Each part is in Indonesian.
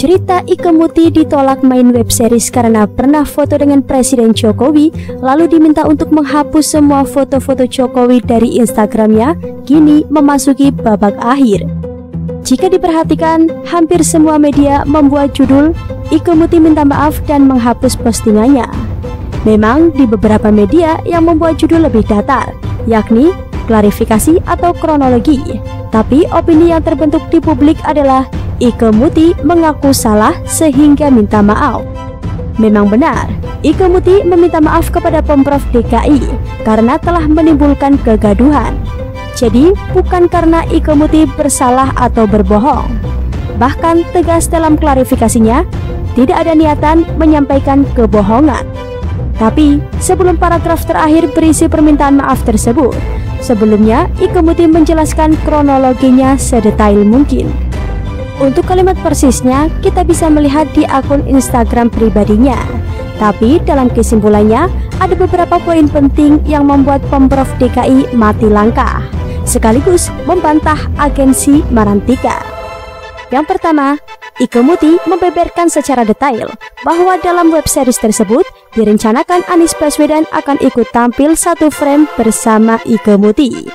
Cerita Ike Muti ditolak main web series karena pernah foto dengan Presiden Jokowi, lalu diminta untuk menghapus semua foto-foto Jokowi dari Instagramnya, kini memasuki babak akhir. Jika diperhatikan, hampir semua media membuat judul Ike Muti minta maaf dan menghapus postingannya. Memang di beberapa media yang membuat judul lebih datar, yakni klarifikasi atau kronologi. Tapi opini yang terbentuk di publik adalah Ike Muti mengaku salah sehingga minta maaf. Memang benar, Ike Muti meminta maaf kepada Pemprov DKI karena telah menimbulkan kegaduhan. Jadi bukan karena Ike Muti bersalah atau berbohong. Bahkan tegas dalam klarifikasinya, tidak ada niatan menyampaikan kebohongan. Tapi sebelum paragraf terakhir berisi permintaan maaf tersebut, sebelumnya Ike Muti menjelaskan kronologinya sedetail mungkin. Untuk kalimat persisnya kita bisa melihat di akun Instagram pribadinya. Tapi dalam kesimpulannya ada beberapa poin penting yang membuat Pemprov DKI mati langkah, sekaligus membantah agensi Marantika. Yang pertama, Ike Muti membeberkan secara detail bahwa dalam web series tersebut direncanakan Anies Baswedan akan ikut tampil satu frame bersama Ike Muti.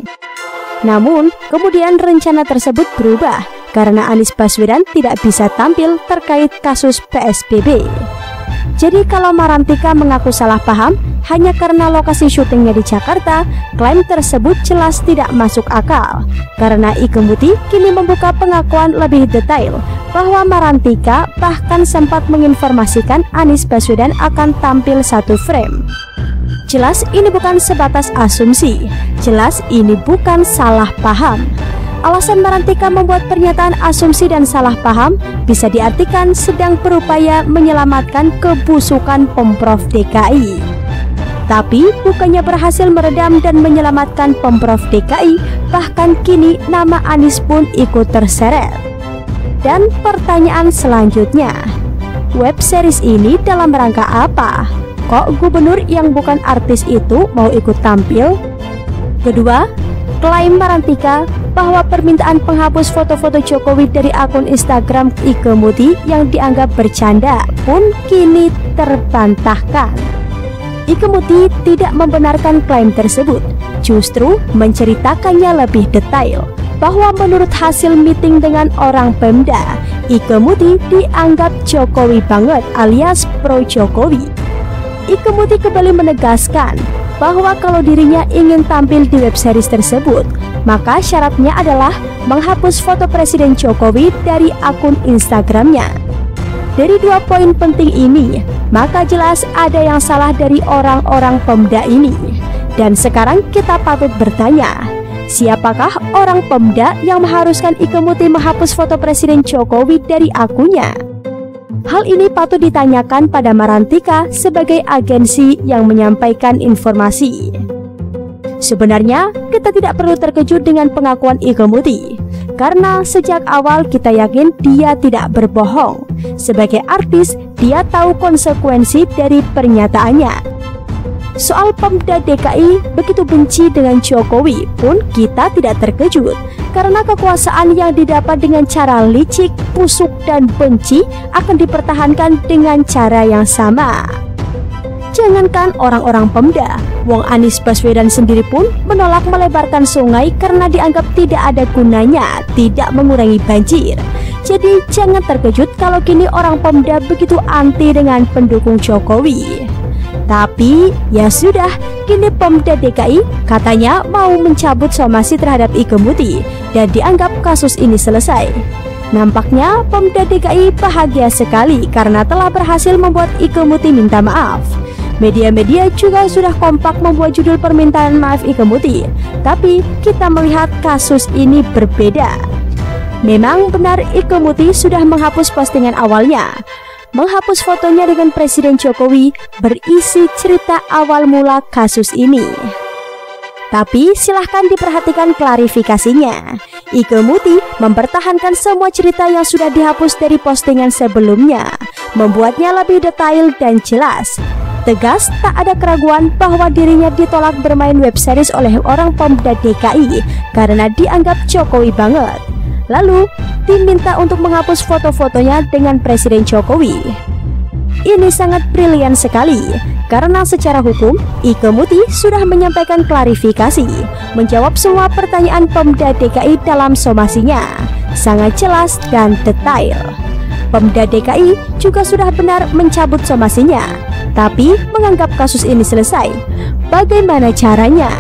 Namun kemudian rencana tersebut berubah karena Anies Baswedan tidak bisa tampil terkait kasus PSBB. Jadi kalau Marantika mengaku salah paham hanya karena lokasi syutingnya di Jakarta, klaim tersebut jelas tidak masuk akal. Karena Ike Muti kini membuka pengakuan lebih detail bahwa Marantika bahkan sempat menginformasikan Anies Baswedan akan tampil satu frame. Jelas ini bukan sebatas asumsi, jelas ini bukan salah paham. Alasan Marantika membuat pernyataan asumsi dan salah paham bisa diartikan sedang berupaya menyelamatkan kebusukan Pemprov DKI. Tapi bukannya berhasil meredam dan menyelamatkan Pemprov DKI, bahkan kini nama Anies pun ikut terseret. Dan pertanyaan selanjutnya, web series ini dalam rangka apa? Kok gubernur yang bukan artis itu mau ikut tampil? Kedua, klaim Marantika bahwa permintaan penghapus foto-foto Jokowi dari akun Instagram Ike Muti yang dianggap bercanda pun kini terbantahkan. Ike Muti tidak membenarkan klaim tersebut, justru menceritakannya lebih detail bahwa menurut hasil meeting dengan orang Pemda, Ike Muti dianggap Jokowi banget alias pro Jokowi. Ike Muti kembali menegaskan bahwa kalau dirinya ingin tampil di web series tersebut, maka syaratnya adalah menghapus foto Presiden Jokowi dari akun Instagramnya. Dari dua poin penting ini, maka jelas ada yang salah dari orang-orang Pemda ini. Dan sekarang kita patut bertanya, siapakah orang Pemda yang mengharuskan Ike Muti menghapus foto Presiden Jokowi dari akunnya? Hal ini patut ditanyakan pada Marantika sebagai agensi yang menyampaikan informasi. Sebenarnya kita tidak perlu terkejut dengan pengakuan Ike Muti, karena sejak awal kita yakin dia tidak berbohong. Sebagai artis, dia tahu konsekuensi dari pernyataannya. Soal Pemda DKI begitu benci dengan Jokowi pun kita tidak terkejut, karena kekuasaan yang didapat dengan cara licik, busuk, dan benci akan dipertahankan dengan cara yang sama. Jangankan orang-orang Pemda, wong Anies Baswedan sendiri pun menolak melebarkan sungai karena dianggap tidak ada gunanya, tidak mengurangi banjir. Jadi jangan terkejut kalau kini orang Pemda begitu anti dengan pendukung Jokowi. Tapi ya sudah, kini Pemda DKI katanya mau mencabut somasi terhadap Ike Muti dan dianggap kasus ini selesai. Nampaknya Pemda DKI bahagia sekali karena telah berhasil membuat Ike Muti minta maaf. Media-media juga sudah kompak membuat judul permintaan maaf Ike Muti. Tapi kita melihat kasus ini berbeda. Memang benar Ike Muti sudah menghapus postingan awalnya. Menghapus fotonya dengan Presiden Jokowi berisi cerita awal mula kasus ini. Tapi silahkan diperhatikan klarifikasinya. Ike Muti mempertahankan semua cerita yang sudah dihapus dari postingan sebelumnya, membuatnya lebih detail dan jelas. Tegas, tak ada keraguan bahwa dirinya ditolak bermain web series oleh orang Pemda DKI karena dianggap Jokowi banget. lalu diminta untuk menghapus foto-fotonya dengan Presiden Jokowi. Ini sangat brilian sekali, karena secara hukum Ike Muti sudah menyampaikan klarifikasi, menjawab semua pertanyaan Pemda DKI dalam somasinya, sangat jelas dan detail. Pemda DKI juga sudah benar mencabut somasinya, tapi menganggap kasus ini selesai. Bagaimana caranya?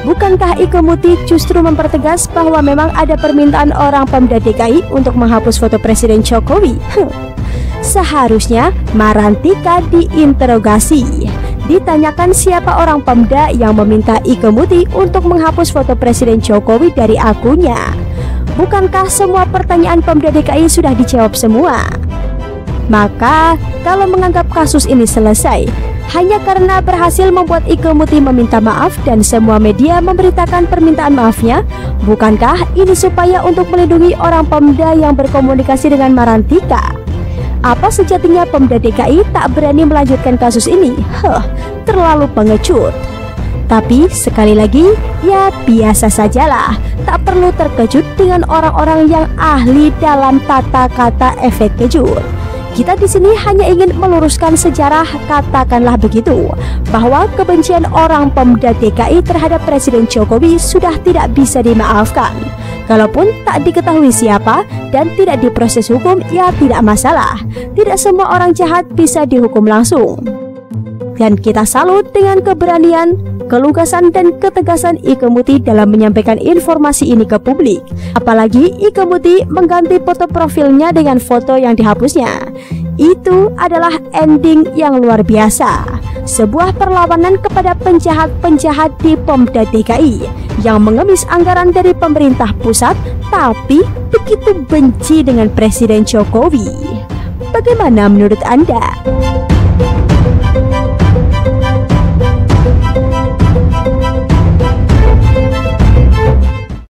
Bukankah Ike Muti justru mempertegas bahwa memang ada permintaan orang Pemda DKI untuk menghapus foto Presiden Jokowi? Seharusnya Marantika diinterogasi, ditanyakan siapa orang Pemda yang meminta Ike Muti untuk menghapus foto Presiden Jokowi dari akunnya. Bukankah semua pertanyaan Pemda DKI sudah dijawab semua? Maka kalau menganggap kasus ini selesai hanya karena berhasil membuat Ike Muti meminta maaf dan semua media memberitakan permintaan maafnya, bukankah ini supaya untuk melindungi orang Pemda yang berkomunikasi dengan Marantika? Apa sejatinya Pemda DKI tak berani melanjutkan kasus ini? Terlalu pengecut. Tapi sekali lagi, ya biasa sajalah, tak perlu terkejut dengan orang-orang yang ahli dalam tata kata efek kejut. Kita di sini hanya ingin meluruskan sejarah, katakanlah begitu, bahwa kebencian orang Pemda DKI terhadap Presiden Jokowi sudah tidak bisa dimaafkan. Kalaupun tak diketahui siapa dan tidak diproses hukum, ya tidak masalah. Tidak semua orang jahat bisa dihukum langsung. Dan kita salut dengan keberanian, kelugasan dan ketegasan Ike Muti dalam menyampaikan informasi ini ke publik. Apalagi Ike Muti mengganti foto profilnya dengan foto yang dihapusnya. Itu adalah ending yang luar biasa. Sebuah perlawanan kepada penjahat-penjahat di Pemda DKI yang mengemis anggaran dari pemerintah pusat, tapi begitu benci dengan Presiden Jokowi. Bagaimana menurut Anda?